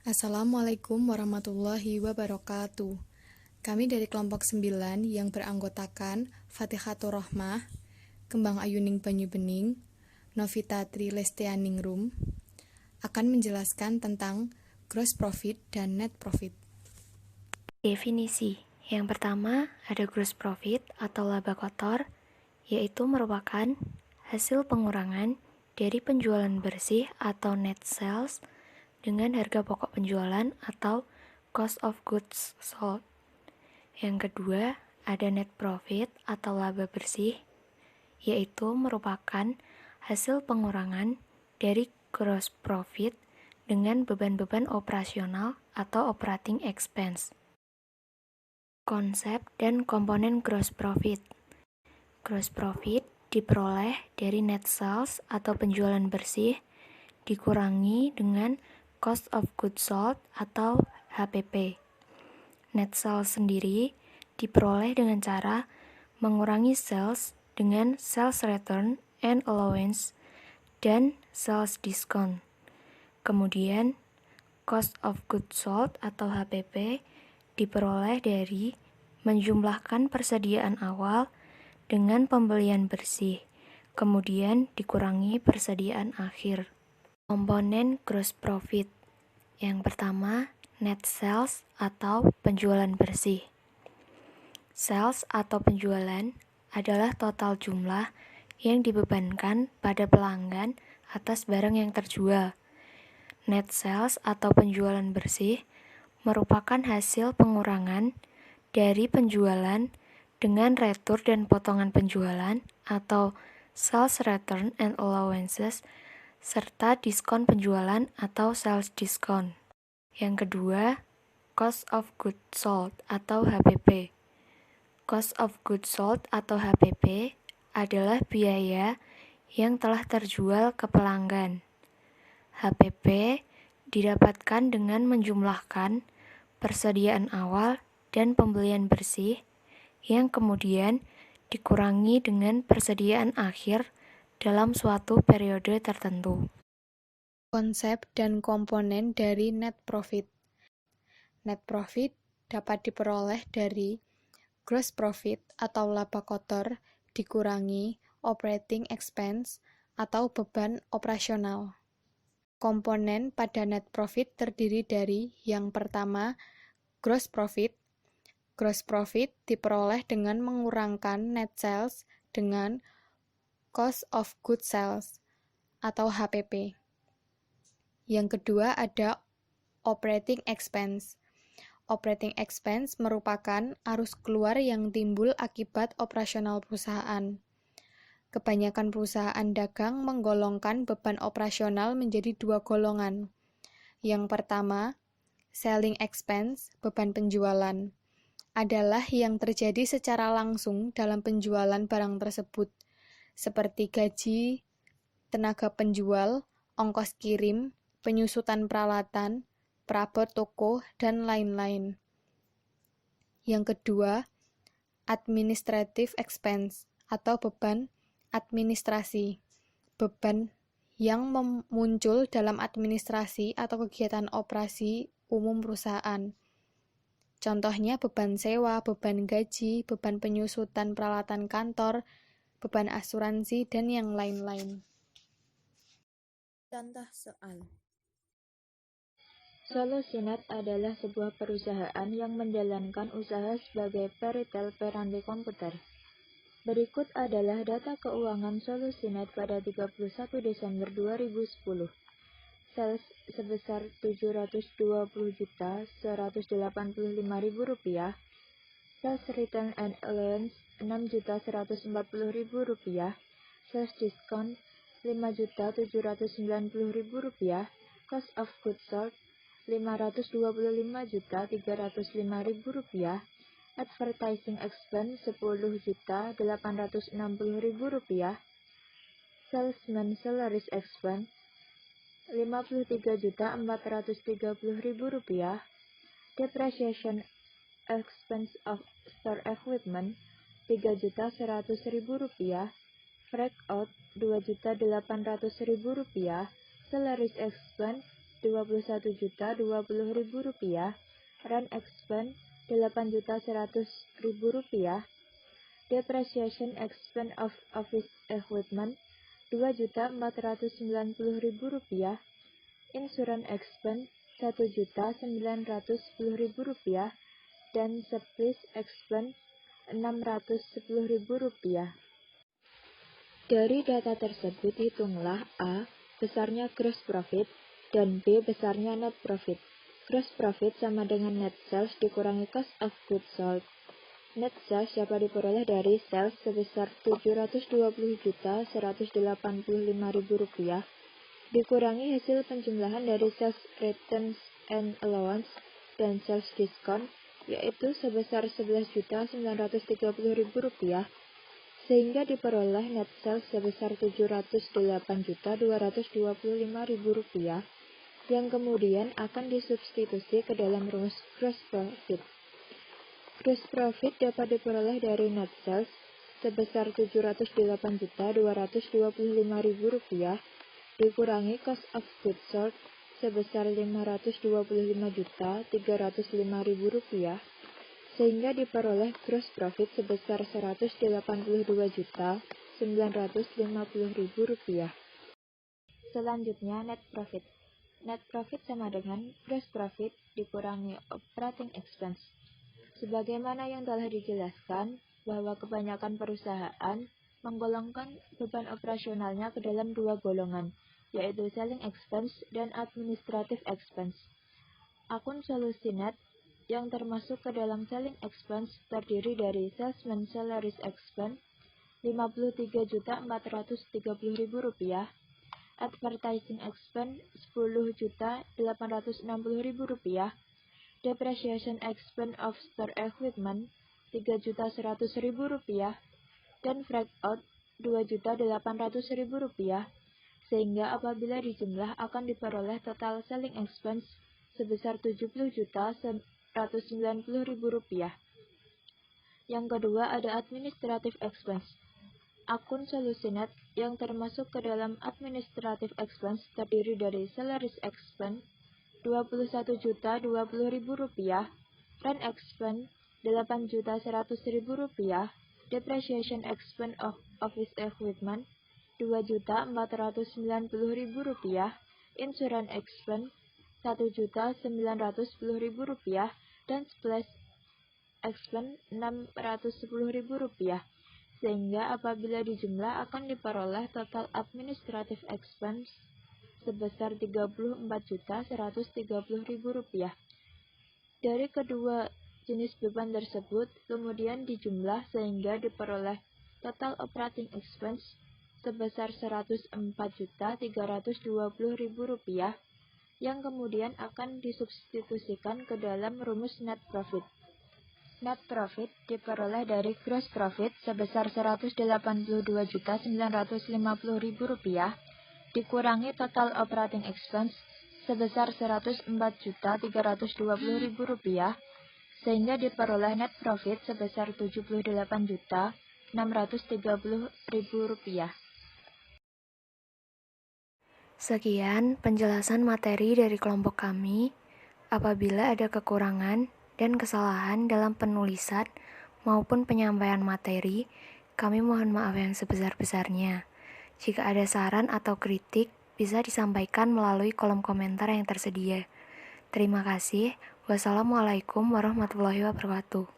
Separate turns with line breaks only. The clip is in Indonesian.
Assalamualaikum warahmatullahi wabarakatuh. Kami dari kelompok 9 yang beranggotakan Fathihatur Rohmah, Kembang Ayuning Banyu Bening, Novita Tri Lestianingrum, akan menjelaskan tentang gross profit dan net profit.
Definisi. Yang pertama, ada gross profit atau laba kotor, yaitu merupakan hasil pengurangan dari penjualan bersih atau net sales dengan harga pokok penjualan atau cost of goods sold. Yang kedua, ada net profit atau laba bersih, yaitu merupakan hasil pengurangan dari gross profit dengan beban-beban operasional atau operating expense. Konsep dan komponen gross profit. Gross profit diperoleh dari net sales atau penjualan bersih dikurangi dengan cost of goods sold atau HPP. Net sales sendiri diperoleh dengan cara mengurangi sales dengan sales return and allowance dan sales discount. Kemudian, cost of goods sold atau HPP diperoleh dari menjumlahkan persediaan awal dengan pembelian bersih, kemudian dikurangi persediaan akhir. Komponen gross profit. Yang pertama, net sales atau penjualan bersih. Sales atau penjualan adalah total jumlah yang dibebankan pada pelanggan atas barang yang terjual. Net sales atau penjualan bersih merupakan hasil pengurangan dari penjualan dengan retur dan potongan penjualan atau sales return and allowances serta diskon penjualan atau sales discount. Yang kedua, cost of goods sold atau HPP. Cost of goods sold atau HPP adalah biaya yang telah terjual ke pelanggan. HPP didapatkan dengan menjumlahkan persediaan awal dan pembelian bersih yang kemudian dikurangi dengan persediaan akhir dalam suatu periode tertentu.
Konsep dan komponen dari net profit. Net profit dapat diperoleh dari gross profit atau laba kotor dikurangi operating expense atau beban operasional. Komponen pada net profit terdiri dari yang pertama, gross profit. Gross profit diperoleh dengan mengurangkan net sales dengan cost of goods sales atau HPP. Yang kedua ada operating expense. Operating expense merupakan arus keluar yang timbul akibat operasional perusahaan. Kebanyakan perusahaan dagang menggolongkan beban operasional menjadi dua golongan. Yang pertama, selling expense, beban penjualan, adalah yang terjadi secara langsung dalam penjualan barang tersebut, seperti gaji, tenaga penjual, ongkos kirim, penyusutan peralatan, perabot toko, dan lain-lain. Yang kedua, administrative expense atau beban administrasi, beban yang muncul dalam administrasi atau kegiatan operasi umum perusahaan. Contohnya beban sewa, beban gaji, beban penyusutan peralatan kantor, beban asuransi, dan yang lain-lain.
Contoh soal.
Solusinet adalah sebuah perusahaan yang menjalankan usaha sebagai peritel peranti komputer. Berikut adalah data keuangan Solusinet pada 31 Desember 2010. Sales sebesar Rp720.185.000, sales return and allowance Rp6.140.000, sales discount Rp5.790.000, cost of goods sold Rp525.305.000, advertising expense Rp10.860.000, salesman salaries expense Rp53.430.000, depreciation expense of store equipment Rp3.100.000, breakout Rp2.800.000, salaries expense Rp21.020.000, rent expense Rp8.100.000, depreciation expense of office equipment Rp2.490.000, insurance expense Rp1.910.000, dan supplies expense Rp610.000. Dari data tersebut hitunglah A. Besarnya gross profit dan B. Besarnya net profit. Gross profit sama dengan net sales dikurangi cost of goods sold. Net sales dapat diperoleh dari sales sebesar Rp720.185.000 dikurangi hasil penjumlahan dari sales returns and allowance dan sales discount, yaitu sebesar Rp11.930.000, sehingga diperoleh net sales sebesar Rp708.225.000 yang kemudian akan disubstitusi ke dalam rumus gross profit. Gross profit dapat diperoleh dari net sales sebesar Rp708.225.000 dikurangi cost of goods sold sebesar Rp525.305.000, sehingga diperoleh gross profit sebesar Rp182.950.000. Selanjutnya, net profit. Net profit sama dengan gross profit dikurangi operating expense. Sebagaimana yang telah dijelaskan, bahwa kebanyakan perusahaan menggolongkan beban operasionalnya ke dalam dua golongan, yaitu selling expense dan administrative expense. Akun solusi net yang termasuk ke dalam selling expense terdiri dari salesman salaries expense Rp53.430.000, advertising expense Rp10.860.000, depreciation expense of store equipment Rp3.100.000, dan freight out Rp2.800.000, sehingga apabila dijumlah akan diperoleh total selling expense sebesar Rp70.190.000. Yang kedua ada administrative expense. Akun solusi net yang termasuk ke dalam administrative expense terdiri dari salaries expense Rp21.020.000, rent expense Rp8.100.000, depreciation expense of office equipment Rp2.490.000, insurance expense Rp1.910.000, dan supplies expense Rp610.000, sehingga apabila dijumlah akan diperoleh total administrative expense sebesar Rp34.130.000. Dari kedua jenis beban tersebut kemudian dijumlah sehingga diperoleh total operating expense sebesar Rp104.320.000 yang kemudian akan disubstitusikan ke dalam rumus net profit. Net profit diperoleh dari gross profit sebesar Rp182.950.000 dikurangi total operating expense sebesar Rp104.320.000 sehingga diperoleh net profit sebesar Rp78.630.000.
Sekian penjelasan materi dari kelompok kami. Apabila ada kekurangan dan kesalahan dalam penulisan maupun penyampaian materi, kami mohon maaf yang sebesar-besarnya. Jika ada saran atau kritik, bisa disampaikan melalui kolom komentar yang tersedia. Terima kasih. Wassalamualaikum warahmatullahi wabarakatuh.